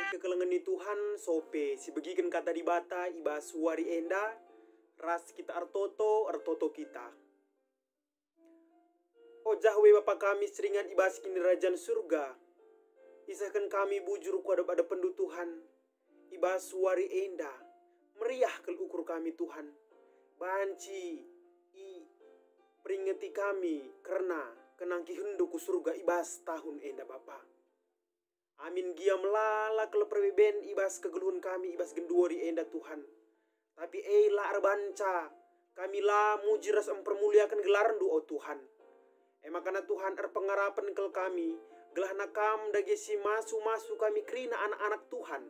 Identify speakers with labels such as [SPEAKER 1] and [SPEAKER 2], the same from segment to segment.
[SPEAKER 1] Kekelengan ni Tuhan sope si begikan kata di bata iba suari enda ras kita artoto kita. O jahwe Bapa kami seringan ibas kini rajan surga. Isahkan kami bujur kuada pada pendu Tuhan. Ibas suari enda meriah kel ukur kami Tuhan. Banci peringati kami karena kenangki hendu ku surga ibas tahun enda Bapa. Amin gia melala kalau perbeben ibas kegeluhan kami ibas genduori enda Tuhan. Tapi la arbanca kami la mujiras mempermuliakan gelaran doa Tuhan. Makana Tuhan pengarapan kel kami gelah nakam dagesi masu kami krina anak-anak Tuhan.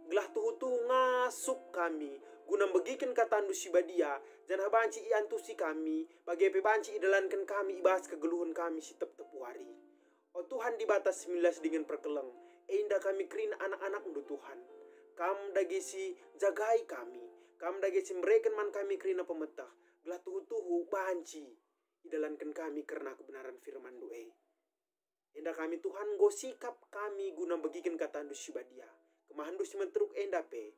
[SPEAKER 1] Gelah tuhu ngasuk kami guna begikan katandu sibadia janah banci iantusi kami bagi pebanci idalankan kami ibas kegeluhan kami si tepuari. O Tuhan di batas 19 dengan perkeleng. Indah kami kerin anak-anak undu Tuhan. Kam dagesi jagai kami. Kam dagesi mereka man kami kerina pemetah. Gelah tuhu banci. Idalankan kami karena kebenaran firman doe. Indah kami Tuhan go sikap kami guna bagikan kata andu sibadia. Kemahandu si menteruk indah pe.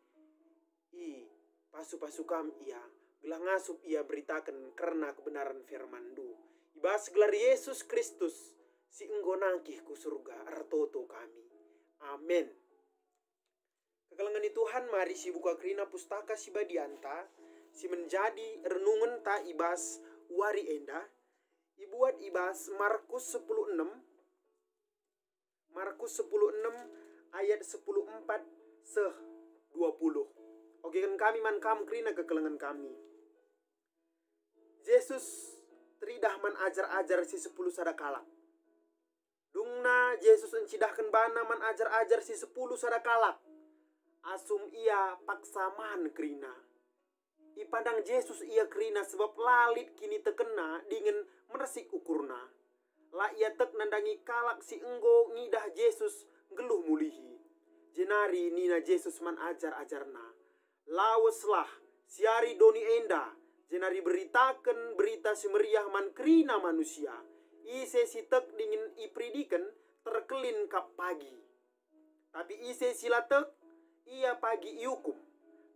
[SPEAKER 1] Pasu-pasu kam ia. Gelah ngasup ia beritakan karena kebenaran firman do. Ibas gelar Yesus Kristus. Si enggo nangkih ku surga artoto kami. Amin. Kekelengan Tuhan mari si buka kerina pustaka si badianta. Si menjadi renungan ta ibas wari enda. Ibuat ibas Markus 10:6. Markus 10:6 ayat 10:4 20. Oke kan kami man kam kerina kekelengan kami. Yesus teridah man ajar-ajar si 10 sadakalak. Dungna Yesus encidahkan bana man ajar-ajar si 10 sadakalak. Asum ia paksaman kerina. Ipandang Yesus ia kerina sebab lalit kini tekena dengan meresik ukurna. La ia tek nandangi kalak si enggo ngidah Yesus geluh mulihi. Jenari nina Yesus man ajar-ajarna. Laweslah siari doni enda. Jenari beritakan berita si meriah man kerina manusia. Ise si tek dingin ipridikan terkelin kap pagi. Tapi ise sila tek ia pagi iukum.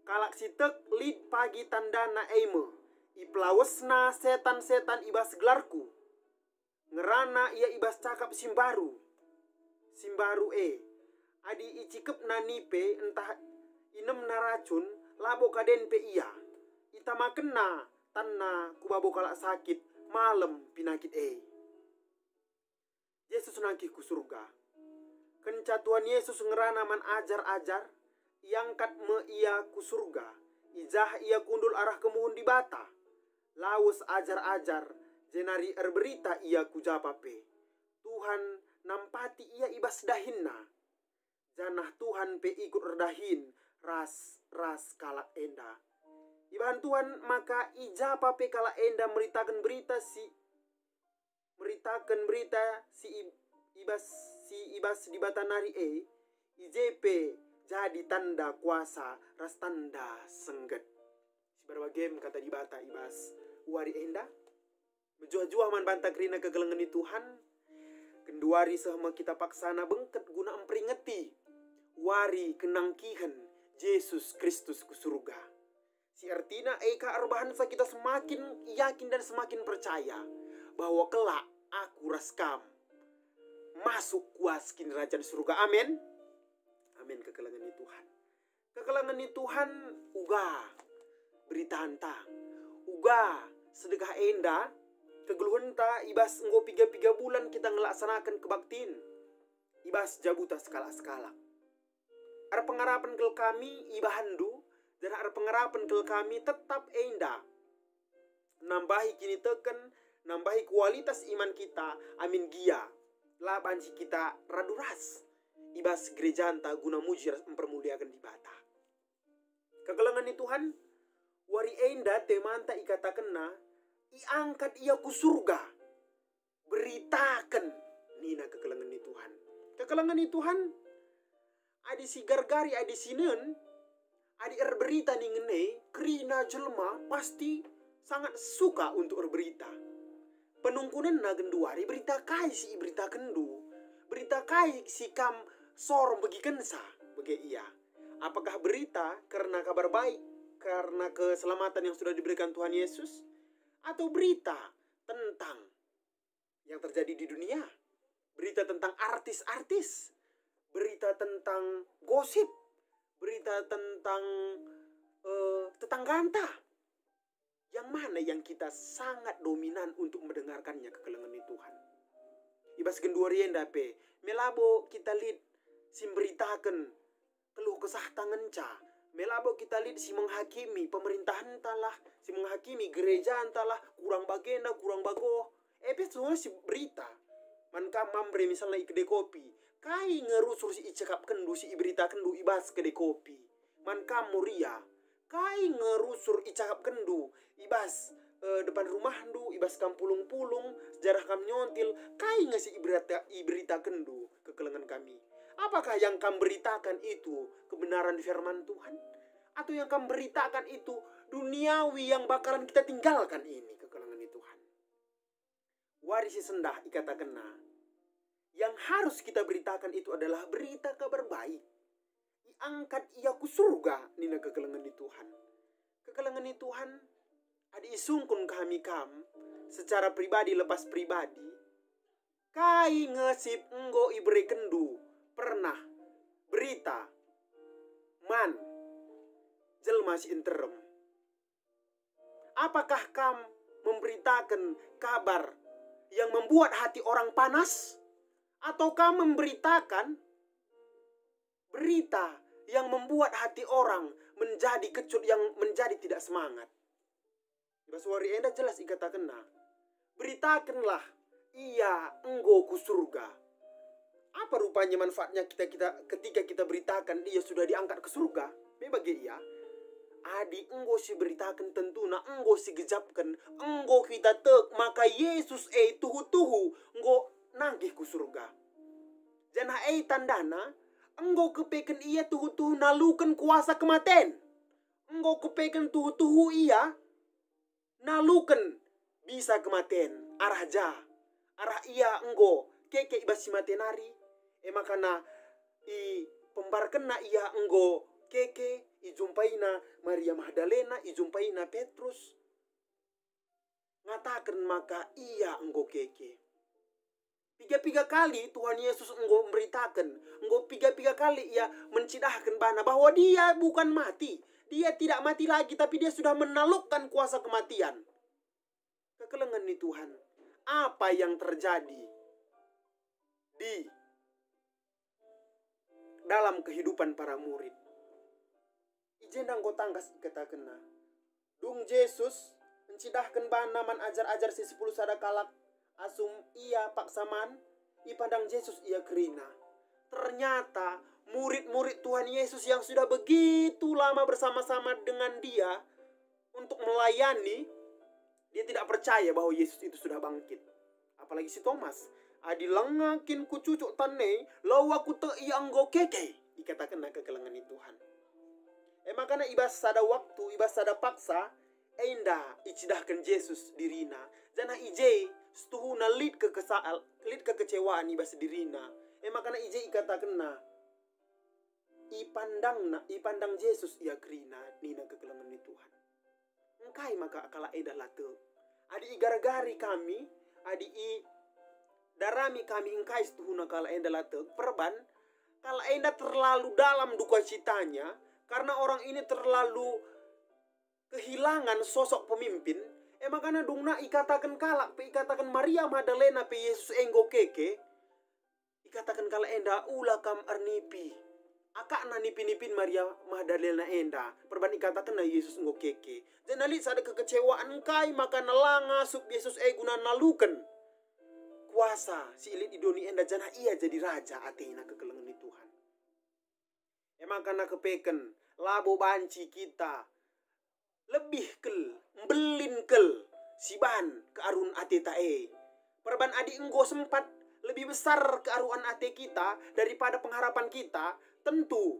[SPEAKER 1] Kalak si tek lid pagi tandana eime. Iplawesna setan-setan ibas gelarku. Ngerana ia ibas cakap simbaru. Simbaru adi icikep nanipe entah inem naracun labo kaden pe ia. Itamakenna tanna kubabo kalak sakit malam pinakit Yesus nangkih ku surga. Kenca Tuhan Yesus ngerana man ajar-ajar. Iangkat me ia ku surga. Ijah ia kundul arah kemuhun di bata. Lawes ajar-ajar. Jenari berita ia ku japape. Tuhan nampati ia ibas dahinna. Janah Tuhan pe ikut erdahin. Ras kalak enda. Ibahan Tuhan maka ijapape kalak enda meritakan berita si ibas di batanari IJP jadi tanda kuasa ras tanda sengget. Si berbagai kata di bata ibas wari enda menjuah-juah man bantah kerina kegelengan di Tuhan. Kenduari sehema kita paksana bengket guna memperingati wari kenangkihan Yesus Kristus ku surga. Si artina eka arbahansa kita semakin yakin dan semakin percaya bahwa kelak aku raskam masuk kuas kini kerajaan surga. Amin. Amin. Kekelangan di Tuhan. Kekelangan di Tuhan uga berita hanta. Uga sedekah enda. Kegeluhan ta ibas enggo 3 bulan kita ngelaksanakan kebaktin. Ibas jabuta skala-skala. Ada pengarapan kel kami ibahandu. Dan ada pengarapan kel kami tetap enda. Nambahi kini teken. Nambahi kualitas iman kita. Amin gia. Labanci kita raduras. Ibas gereja anta guna mujir mempermuliakan di bata. Kegelengan di Tuhan. Wari enda temanta ikatakan na. Iangkat ia ku surga. Beritakan. Nina kegelengan di Tuhan. Kegelengan di Tuhan. Adi si gargari adi sinen. Adi berita ni ngene. Kerina jelma pasti sangat suka untuk berberita. Penungkunan na genduari berita kai si berita kendu. Berita kai si kam sor bagi kensa. bagi ia. Apakah berita karena kabar baik, karena keselamatan yang sudah diberikan Tuhan Yesus, atau berita tentang yang terjadi di dunia, berita tentang artis-artis, berita tentang gosip, berita tentang tetangga. Yang mana yang kita sangat dominan untuk mendengarkannya kekelengan Tuhan. Ibas genduarien dape melabo kita lihat simberitakan keluh kesah tangan ca. Melabo kita lihat si menghakimi pemerintahan talah, si menghakimi gereja talah, kurang bagenda, kurang bago. Semua si berita. Man mambre misalnya ikde kopi. Kai ngerusur si icekap kendu si iberita kendu ibas kede kopi. Man muria. Kai ngerusur icakap kendu ibas depan rumah ndu, ibas kam pulung-pulung, sejarah kam nyontil. Kai ngasih iberita kendu kekelengan kami. Apakah yang kamu beritakan itu kebenaran firman Tuhan? Atau yang kamu beritakan itu duniawi yang bakalan kita tinggalkan ini kekelengan Tuhan? Warisi sendah ikata kena. Yang harus kita beritakan itu adalah berita kabar baik. Angkat ia ku surga nina kekelengan Tuhan. Kekelengan Tuhan adi isungkun kami secara pribadi lepas pribadi. Kai ngesip enggo ibere kendu pernah berita man jelma si interem. Apakah kam memberitakan kabar yang membuat hati orang panas, atau kam memberitakan berita yang membuat hati orang menjadi kecut, yang menjadi tidak semangat? Basuari enda jelas ikata kena. Beritakanlah ia enggo ku surga. Apa rupanya manfaatnya ketika kita beritakan dia sudah diangkat ke surga? Bagi ia, adi enggo si beritakan tentuna, enggo si gejapkan, enggo kita tek, maka Yesus tuhu-tuhu enggo nanggih ku surga. Janah tandana, enggo kepeken ia tuhu-tuhu nalukan kuasa kematen. Enggo kepeken tuhu-tuhu ia nalukan bisa kematen. Arah ia enggo keke ibasi matenari. Makana pembarkena ia enggo keke, ijumpaina Maria Magdalena, ijumpaina Petrus. Ngatakan maka ia enggo keke. Piga-piga kali Tuhan Yesus enggo memberitakan, enggo piga-piga kali ia mencidahkan bana bahwa dia bukan mati. Dia tidak mati lagi, tapi dia sudah menaklukkan kuasa kematian. Kekelengan di Tuhan. Apa yang terjadi di dalam kehidupan para murid? Ijendang ko tanggas ikata kena. Dung Yesus mencidahkan bana man ajar-ajar si 10 sadakalak asum ia paksaman ipandang Yesus ia kerina. Ternyata murid-murid Tuhan Yesus yang sudah begitu lama bersama-sama dengan dia untuk melayani, dia tidak percaya bahwa Yesus itu sudah bangkit. Apalagi si Thomas. Adi lengakin ku cucuk tanne, lawa ku te ianggo keke. Dikatakan kekelengan Tuhan. Makanya ibas sada waktu, ibas sada paksa, enda icidahkan Yesus dirina. Jana ije setuhuna lid kekecewaan ibas dirina. Makanya ije ikatakan ipandang Yesus ia kerina nina kekelengan Tuhan. Engkai maka akala eda late. Adi igar-gari kami, adi darami kami engkai setuhuna kala enda late. Perban, kala enda terlalu dalam duka citanya, karena orang ini terlalu kehilangan sosok pemimpin. Makanya dungna ikatakan kalak, ikatakan Maria Magdalena pe Yesus enggo keke. Ikatakan kala enda ula kam arnipi. Akak na nipin-nipin Maria Magdalena enda. Perban ikatakan na Yesus enggo keke. Dan nalit sada kekecewaan kai maka nalanga sup Yesus guna nalukan kuasa si ilit idoni enda jana ia jadi raja atena kekelengan Tuhan. Makana kepeken labo banci kita lebih belin siban kearun ate tae. Perban adi enggo sempat lebih besar kearuan ate kita daripada pengharapan kita, tentu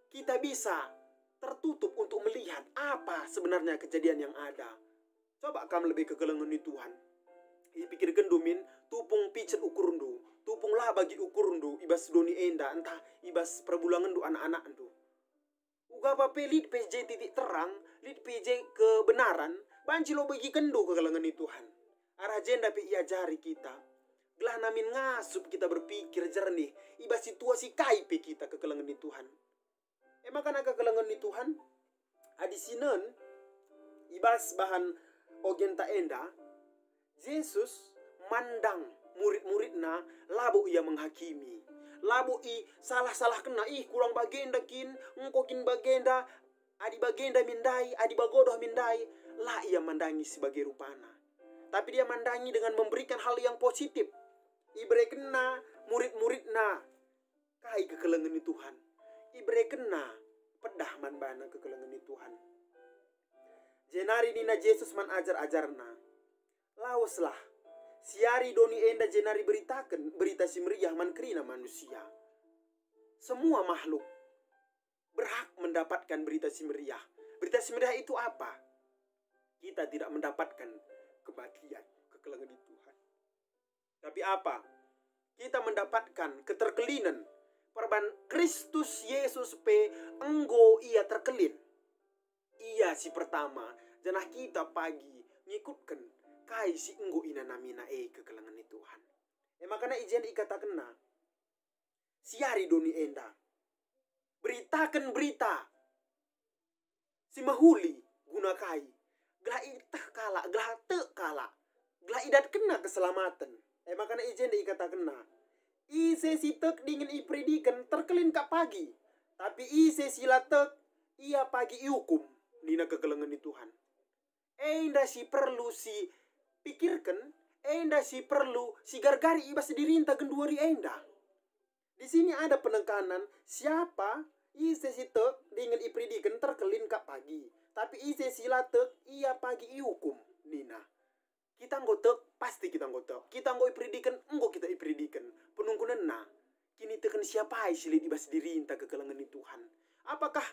[SPEAKER 1] kita bisa tertutup untuk melihat apa sebenarnya kejadian yang ada. Coba kamu lebih kekelengan Tuhan. Dipikirkan domin tupung picet ukurundu, tupung lah bagi ukur ndu ibas doni enda entah ibas perbulangan ndu anak-anak ndu. Uga pape lid PJ titik terang, lid PJ kebenaran, banci lo bagi kendo ke kalangan Tuhan. Arah jenda pe iajari kita. Gelah namin ngasup kita berpikir jernih, ibas situasi kaipe kita ke kalangan Tuhan. Emang kan ke kalangan Tuhan? Adi sinen ibas bahan ogen ta enda, Yesus mandang murid-muridna labu ia menghakimi. Labu i salah-salah kena kurang bagenda kin, engko kin bagenda, adi bagenda mindai, adi bagodoh mindai, lah ia mandangi sebagai rupana. Tapi dia mandangi dengan memberikan hal yang positif. Ibre kena murid-muridna kai kekelengan Tuhan. Ibre kena pedah man bana kekelengan Tuhan. Jenari nina Yesus man ajar-ajarna. Lawaslah siari doni enda jenari beritakan berita si meriah man kerina manusia. Semua makhluk berhak mendapatkan berita si meriah. Berita si meriah itu apa? Kita tidak mendapatkan kebatian, kekelengan Tuhan. Tapi apa? Kita mendapatkan keterkelinan. Perban Kristus Yesus pe enggo ia terkelin. Ia si pertama. Janah kita pagi ngikutkan kai si enggo ina namina kekelengan Tuhan. Makanya ijen ikatakenna siari doni enda. Beritakan berita. Si mahuli guna kai. Gelah itah kala, gelah te kala. Gelah idat kena keselamatan. Makanya ijen ikatakenna. Ise si tek dingin ipredikan terkelin kak pagi. Tapi ise sila tek ia pagi iukum. Nina kekelengan Tuhan. Enda si perlu si pikirkan, enda si perlu si gargari ibas dirinta genduari enda. Di sini ada penekanan siapa ise si tek dengan ipridikan terkelin kak pagi. Tapi ise sila tek ia pagi iukum. Nina. Kita nggotek pasti kita nggotek. Kita nggo ipridikan enggo kita ipridikan. Penungkunan na. Kini tekan siapa sili ibas dirinta kekelengan Tuhan. Apakah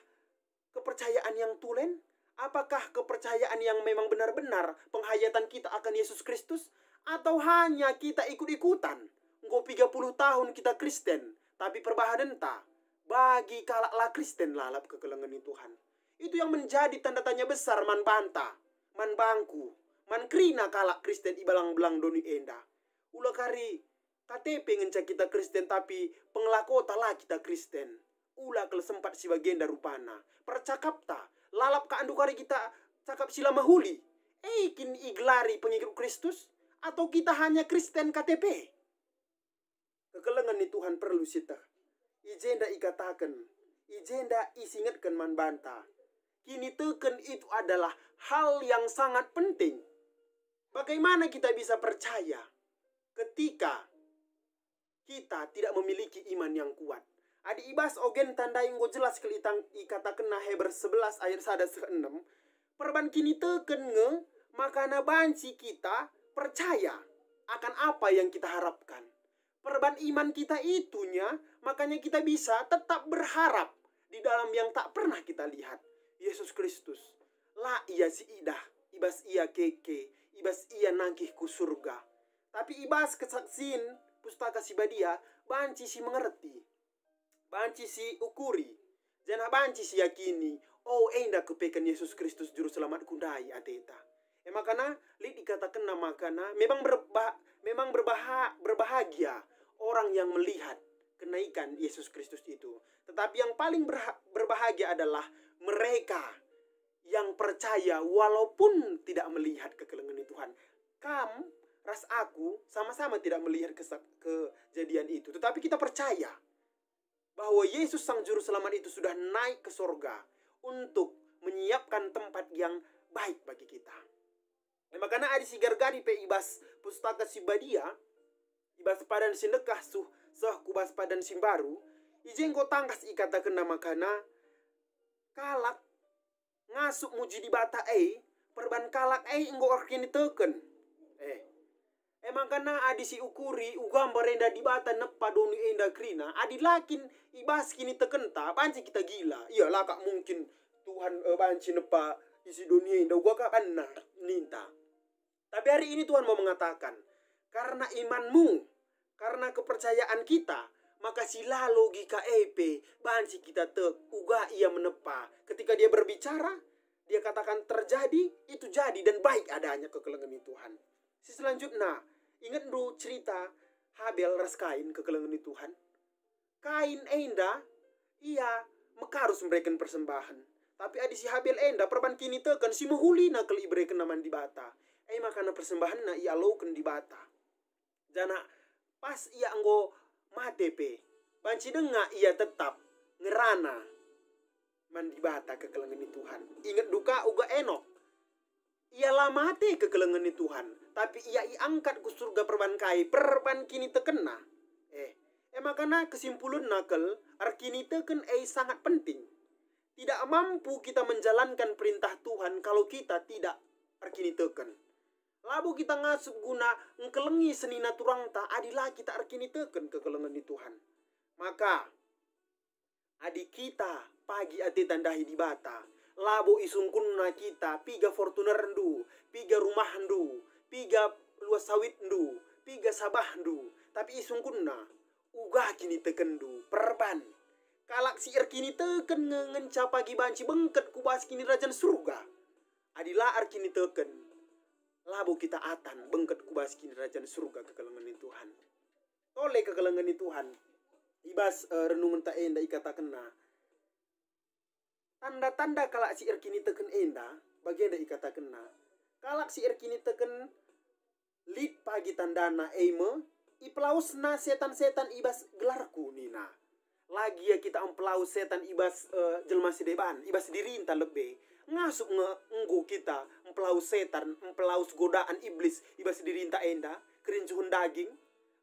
[SPEAKER 1] kepercayaan yang tulen? Apakah kepercayaan yang memang benar-benar penghayatan kita akan Yesus Kristus? Atau hanya kita ikut-ikutan? Engkau 30 tahun kita Kristen, tapi perbahadan ta bagi kalaklah Kristen lalap kekelengan Tuhan. Itu yang menjadi tanda tanya besar man banta, man bangku, man krina kalak Kristen ibalang-belang doni enda. Ulah kari KTP ngencak kita Kristen tapi pengelakota lah kita Kristen. Ulah kalau sempat si bagenda rupana. Percakap ta lalap ka andukari kita cakap sila mahuli. Kin iglari pengikut Kristus atau kita hanya Kristen KTP? Kekelengan ni Tuhan perlu sita. Ijenda ikatakan, ijenda isingatkan man banta. Kini teken itu adalah hal yang sangat penting. Bagaimana kita bisa percaya ketika kita tidak memiliki iman yang kuat? Adi ibas ogen tandai nggo jelas kelitang ikatakan na Heber 11 ayat 1-6. Perban kini teken nge makana banci kita percaya akan apa yang kita harapkan. Perban iman kita itunya makanya kita bisa tetap berharap di dalam yang tak pernah kita lihat. Yesus Kristus. Lah ia si idah, ibas ia keke, ibas ia nangkih ku surga. Tapi ibas kesaksin pustaka si badia banci si mengerti. Banci si ukuri. Jangan banci si yakini. Oh enda kepekan Yesus Kristus juru selamat kundai ateta. Makana lid dikatakan namakana memang berbahagia orang yang melihat kenaikan Yesus Kristus itu. Tetapi yang paling berbahagia adalah mereka yang percaya walaupun tidak melihat kekelengan Tuhan. Ras aku sama-sama tidak melihat kejadian itu. Tetapi kita percaya bahwa Yesus Sang Juru Selamat itu sudah naik ke sorga untuk menyiapkan tempat yang baik bagi kita. Makanya ada si gargari pe ibas pustaka si badia, ibas padan si nekah sah kubas padan si baru, ijen ko tangkas ikatakan namakana kalak ngasuk muji di bata perban kalak enggo orkini teken. Makana adi si ukuri ugam barenda di bata nepa doni enda krina adi lakin ibas kini tekenta banci kita gila. Iyalah kak mungkin Tuhan banci nepa isi dunia enda gua kak anna ninta. Tapi hari ini Tuhan mau mengatakan karena imanmu Karena kepercayaan kita, maka sila logika EP banci kita uga ia menepa. Ketika dia berbicara, dia katakan terjadi, itu jadi dan baik adanya kekelengan Tuhan. Selanjutnya, ingat dulu cerita Habel ras Kain kekelengan Tuhan. Kain enda ia mekarus memberikan persembahan. Tapi adi si Habel enda perban kini tekan si mahuli na kali iberikan naman di bata. Makana persembahan na ia laukan di bata. Jana pas ia anggo mate pe. Banci denga ia tetap ngerana mandi bata kekelengan Tuhan. Ingat duka uga Enok. Ia lama mati kekelengan Tuhan. Tapi ia iangkat ke surga perban kai. Perban kini tekena. Makana kesimpulan nakal arkini teken sangat penting. Tidak mampu kita menjalankan perintah Tuhan kalau kita tidak arkini teken. Labu kita ngasup guna ngkelengi senina turang ta adilah kita arkini teken kekelengan di Tuhan. Maka adik kita pagi ati tandahi di bata. Labu isungkunna kita piga Fortuner ndu, piga rumah ndu, piga luas sawit ndu, piga sabah ndu. Tapi isungkunna uga kini teken ndu perban. Kalak si kini teken ngenca pagi banci bengket kubas kini rajan surga. Adilah kini teken. Labu kita atan bengket kubas kini rajan surga kekelengan Tuhan. Tole kekelengan Tuhan. Ibas renungan tak enda ikata kena. Tanda-tanda kalak si kini teken enda. Bagi enda ikata kena. Kalak si kini teken. Lid pagi tandana eime. Iplausna setan-setan ibas gelarku nina. Lagi ya kita ampelaus setan ibas jelma sideban, ibas dirinta lebih. Ngasup ngenggu kita ampelaus setan, ampelaus godaan iblis ibas dirinta enda, kerincuhun daging.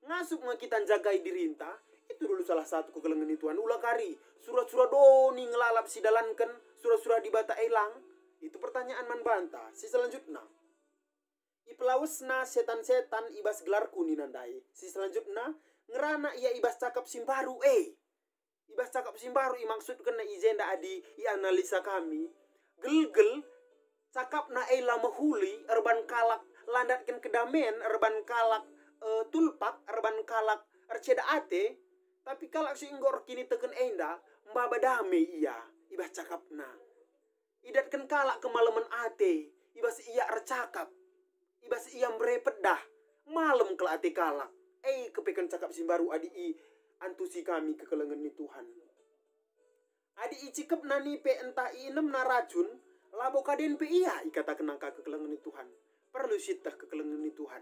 [SPEAKER 1] Ngasup kita jagai dirinta. Itu dulu salah satu kekelengan Tuhan. Ulah kari, surah-surah doni ngelalap sidalankan, surah-surah di bata elang. Itu pertanyaan man bantah. Si selanjutnya. Ipelausna setan-setan ibas gelarku ninandai. Si selanjutnya ngerana ia ibas cakap simbaru Ibas cakap simbaru maksud kena izenda adi analisa kami. Gel-gel cakap na lama huli erban kalak landatkan kedamaian erban kalak tulpak erban kalak erceda ate. Tapi kalak si inggor kini teken enda mbaba damai iya ibas cakap na. Idatkan kalak kemalaman ate ibas iya ercakap. Ibas iya merepet dah malam ke ate kalak. Kepekan cakap simbaru adi antusi kami kekelengan ni Tuhan. Adi icikep nani pe entah inem na racun, labo kaden pe iya ikata kenangka kekelengan ni Tuhan. Perlu sitah kekelengan ni Tuhan.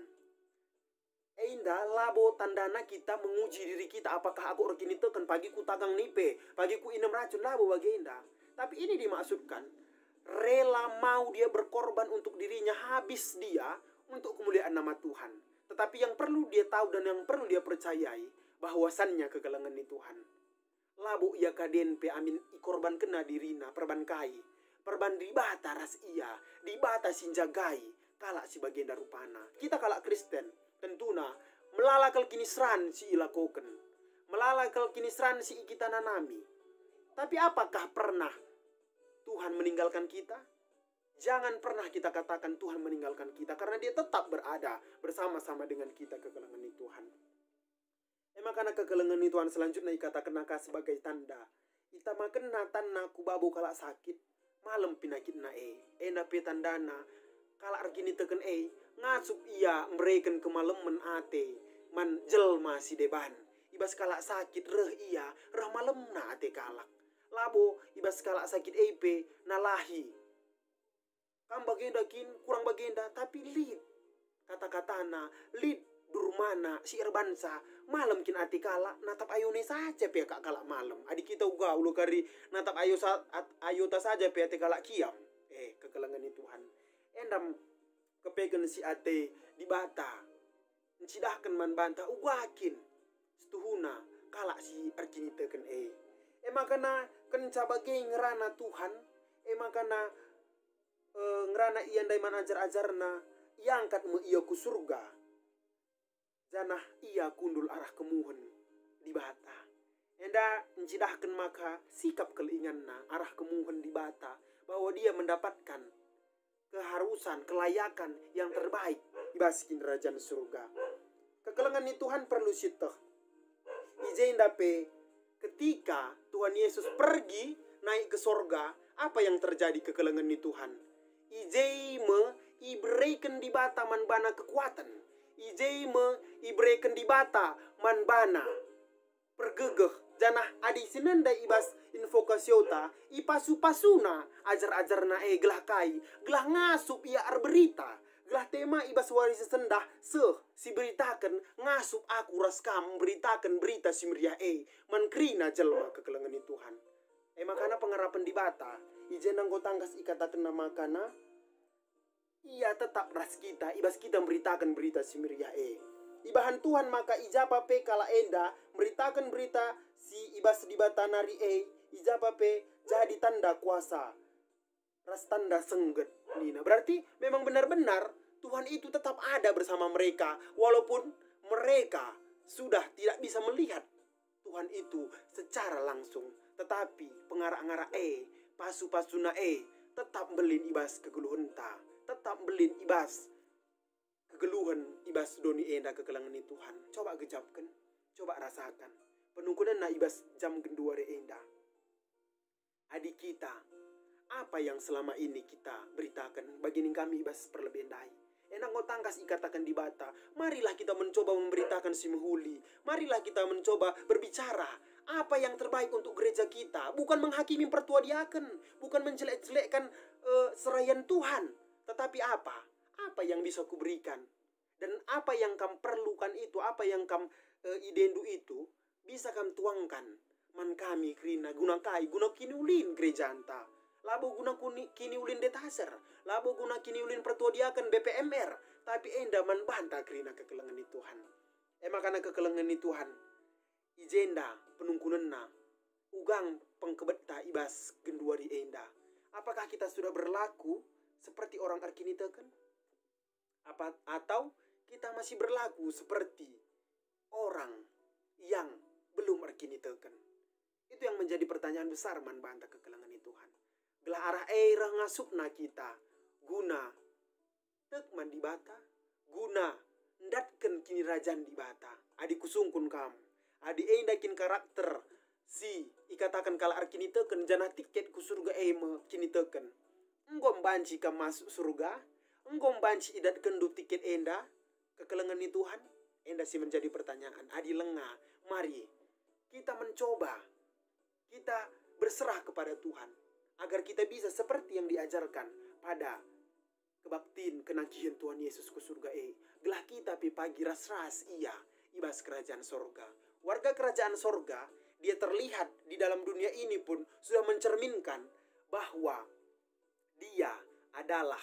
[SPEAKER 1] Indah labo tandana kita menguji diri kita apakah aku rekini tekan pagi ku tagang nipe, pagi ku inem racun labo bagenda. Tapi ini dimaksudkan rela mau dia berkorban untuk dirinya, habis dia untuk kemuliaan nama Tuhan. Tetapi yang perlu dia tahu dan yang perlu dia percayai bahwasannya kekelengan ni Tuhan. Labu ia kaden pe amin ikorban kena dirina perban kai. Perban di bata ras ia, di bata sinjagai kalak si bagian darupana. Kita kalak Kristen tentuna melalakal kinisran si ilakoken. Melalakal kinisran si kita nanami. Tapi apakah pernah Tuhan meninggalkan kita? Jangan pernah kita katakan Tuhan meninggalkan kita, karena dia tetap berada bersama-sama dengan kita kekelengan ni Tuhan. Makana kekelengan ni Tuhan selanjutnya ikatakan naka sebagai tanda. Ita makan tanah ku babu kalak sakit malam pinakit na ena pe tandana kalak argini teken ngasup ia mereken kemalaman ate man jelma si deban. Ibas kalak sakit reh iya reh malam na ate kalak. Labo ibas kalak sakit pe nalahi. Kam bagenda kin kurang bagenda tapi lid kata-katana lid durmana si erbansa malam kin ati kala natap ayone saja pe kak kala malam adik kita uga ulo kari natap ayota saja pe ati kala kiam kekelengan ni Tuhan endam kepegan si ate di bata ncidahkan man banta ugakin setuhuna kala si arkini teken makana kenca bagi ngerana Tuhan makana ngerana iyan dai man ajar-ajarna iangkat me iya ku surga. Janah ia kundul arah kemuhen di bata. Enda ncidahkan maka sikap keinginanna arah kemuhen di bata. Bahwa dia mendapatkan keharusan, kelayakan yang terbaik di basikin kerajaan surga. Kekelengan ni Tuhan perlu sitoh. Ijain dape ketika Tuhan Yesus pergi naik ke sorga, apa yang terjadi kekelengan ni Tuhan? Ijai me ibreiken di bata man bana kekuatan. Ijai me ibreiken di bata man bana pergegeh. Janah adi sinenda ibas infokasiota ipasu-pasuna ajar-ajarna gelah kai gelah ngasup ia berita gelah tema ibas waris sendah si beritakan ngasup aku raskam beritakan berita si meriah mankrina jelma kekelengan ni Tuhan. Makana pengarapan di bata ijenang ko tangkas ikatakan nama kana ia tetap ras kita ibas kita memberitakan berita si meriah ibahan Tuhan maka ijapa pe kala enda memberitakan berita si ibas di bata nari ijapa pe jadi tanda kuasa ras tanda sengget nina. Berarti memang benar-benar Tuhan itu tetap ada bersama mereka walaupun mereka sudah tidak bisa melihat Tuhan itu secara langsung, tetapi pengarah-ngarah pasu-pasuna tetap belin ibas kegeluhan ta, tetap belin ibas kegeluhan ibas doni enda kekelangan ni Tuhan. Coba gejapkan, coba rasakan penungkunan na ibas jam gendua re enda. Adik kita, apa yang selama ini kita beritakan bagi kami ibas perlebihan dai. Enak ngotangkas ikatakan di bata. Marilah kita mencoba memberitakan si mehuli. Marilah kita mencoba berbicara apa yang terbaik untuk gereja kita. Bukan menghakimi pertua diaken, bukan menjelek-jelekkan serayan Tuhan. Tetapi apa yang bisa kuberikan dan apa yang kamu perlukan itu, apa yang kamu idendu itu bisa kamu tuangkan man kami krina guna kai guna kiniulin gereja anta. Labo guna kini ulin detaser, labo guna kini ulin pertua diaken BPMR, tapi enda man banta krina kekelengan ni Tuhan. Makana kekelengan ni Tuhan ijenda penungkunenna ugang pengkebeta ibas genduari enda. Apakah kita sudah berlaku seperti orang arkiniteken? Atau kita masih berlaku seperti orang yang belum arkiniteken? Itu yang menjadi pertanyaan besar man banta kekelengan ni Tuhan. Gelah arah ngasupna kita guna tekman di bata, guna ndatken kini rajan di bata. Adi kusungkun kam, adi dakin karakter si ikatakan kala arkini teken jana tiket ku surga kini teken. Enggom banci kam masuk surga, enggom banci idat kendu tiket enda kekelengan ni Tuhan. Enda si menjadi pertanyaan. Adi lengah, mari kita mencoba, kita berserah kepada Tuhan agar kita bisa seperti yang diajarkan pada kebaktiin kenakian Tuhan Yesus ke surga gelah kita pi pagi ras-ras iya ibas kerajaan sorga. Warga kerajaan sorga dia terlihat di dalam dunia ini pun sudah mencerminkan bahwa dia adalah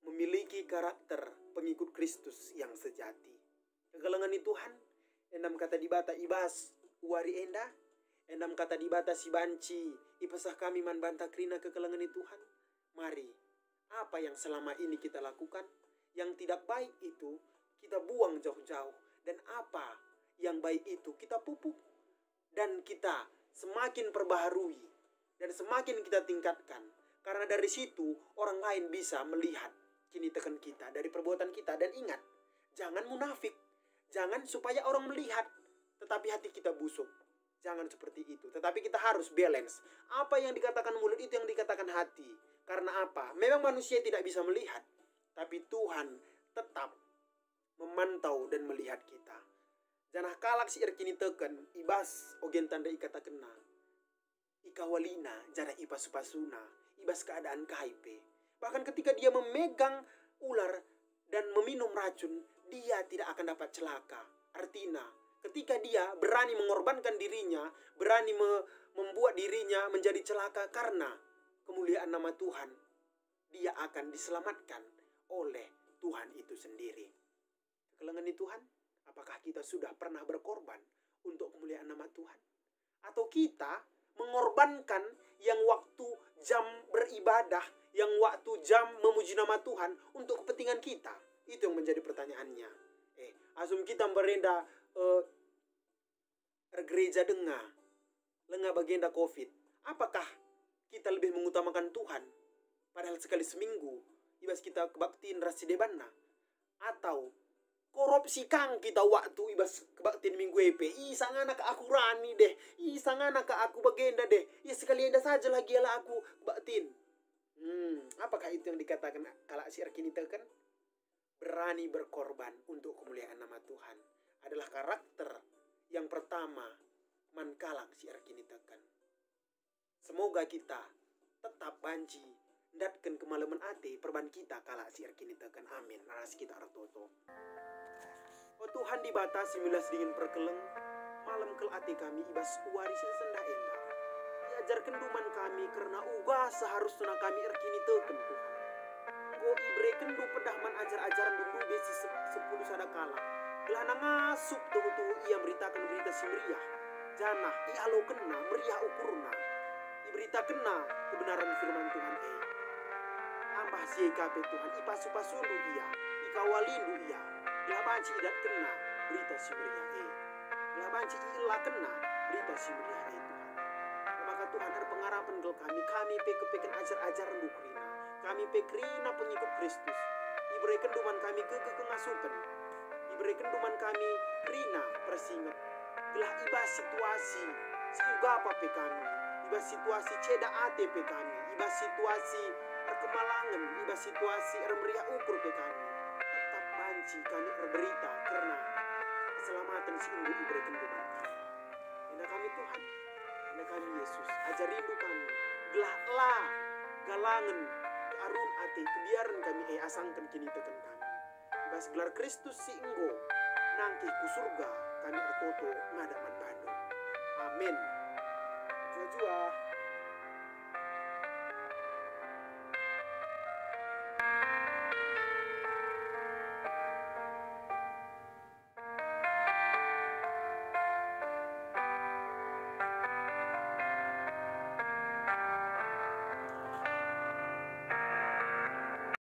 [SPEAKER 1] memiliki karakter pengikut Kristus yang sejati. Kegelengan ni Tuhan endam kata di bata ibas uari enda, endam kata di bata si banci ipesah kami man banta krina kekelengan ni Tuhan. Mari, apa yang selama ini kita lakukan yang tidak baik itu kita buang jauh-jauh, dan apa yang baik itu kita pupuk dan kita semakin perbaharui dan semakin kita tingkatkan, karena dari situ orang lain bisa melihat kini tekan kita dari perbuatan kita. Dan ingat, jangan munafik, jangan supaya orang melihat tetapi hati kita busuk. Jangan seperti itu. Tetapi kita harus balance. Apa yang dikatakan mulut itu yang dikatakan hati. Karena apa? Memang manusia tidak bisa melihat, tapi Tuhan tetap memantau dan melihat kita. Janah kalak si erkini teken ibas ogen tanda ikata kena. Ikawalina jana ipas-pasuna ibas keadaan kaipe. Bahkan ketika dia memegang ular dan meminum racun, dia tidak akan dapat celaka. Artinya ketika dia berani mengorbankan dirinya, berani membuat dirinya menjadi celaka karena kemuliaan nama Tuhan, dia akan diselamatkan oleh Tuhan itu sendiri. Kekelengan di Tuhan, apakah kita sudah pernah berkorban untuk kemuliaan nama Tuhan? Atau kita mengorbankan yang waktu jam beribadah, yang waktu jam memuji nama Tuhan untuk kepentingan kita? Itu yang menjadi pertanyaannya. Asum kita berenda gereja dengar lengah bagenda COVID, apakah kita lebih mengutamakan Tuhan padahal sekali seminggu ibas kita kebaktiin rasi debanna, atau korupsi kang kita waktu ibas kebaktin minggu EP. Sangana ka aku rani deh. Sangana ka aku bagenda deh. Ya sekalian dah saja lagi lah aku kebaktin. Apakah itu yang dikatakan kalau si Arkinita kan? Berani berkorban untuk kemuliaan nama Tuhan. Adalah karakter yang pertama mankalang si Arkinita kan. Semoga kita tetap banji datkan kemalaman ate perban kita kala si Arkinita kan. Amin. Naras kita artoto. Oh Tuhan dibatasi milas dingin perkeleng. Malam kel ate kami ibas uari sendah endah. Diajarkan duman kami karena uga seharusnya kami Arkinita kan Tuhan. Go ibre kendu pedahman ajar-ajaran dulu besi 10 sadakala. Gelah ngasup tuh ia beritakan berita si meriah. Janah alo kena meriah ukurna. Iberita kena kebenaran firman Tuhan tambah si KP Tuhan ipasu-pasulu ia ikawalindu ia. Gelah banci idat kena berita si meriah Gelah banci ilah kena berita si meriah Tuhan. Maka Tuhan ada pengharapan gel kami peke-peken ajar-ajaran bukrina. Kami pekrina pengikut Kristus. Diberikan duman kami kengasupan. Diberikan duman kami rina persingat. Gelah ibas situasi seuga apa pe kami. Ibas situasi ceda ATP kami. Ibas situasi perkemalangan. Ibas situasi meriah ukur pe kami. Tetap banci kami berberita karena keselamatan si Ibu diberikan duman kami. Ina kami Tuhan. Ina kami Yesus. Ajarindu kami. Gelah lah galangan arun ate kebiaran kami asangkan kini tekan kami. Bas gelar Kristus si enggo nangki ku surga kami ertoto ngadaman bado. Amin. Jua-jua.